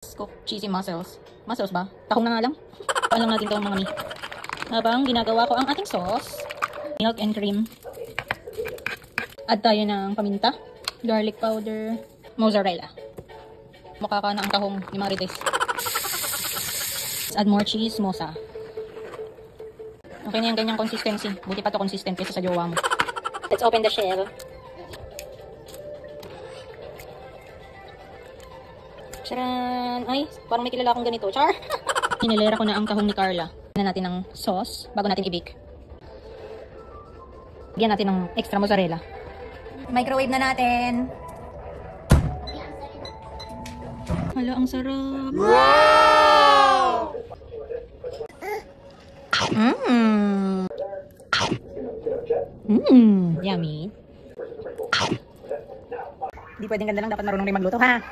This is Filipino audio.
Cook cheesy mussels. Mussels ba? Tahong na nga lang. Paan lang natin ito mga mi. Habang ginagawa ko ang ating sauce. Milk and cream. Add tayo ng paminta, garlic powder, mozzarella. Mukha ka na ang tahong ni Marites. Add more cheese, mosa. Okay na yung ganyang consistency. Buti pa to consistent kaysa sa jowa mo. Let's open the shell. Charan! Ay, parang may kilala akong ganito. Char! Inilera ko na ang tahong ni Carla. Lagyan natin ng sauce bago natin i-bake. Lagyan natin ng extra mozzarella. Microwave na natin. Hala, ang sarap. Wow! Yummy. Di pwedeng ganda lang, dapat marunong rin magluto, ha?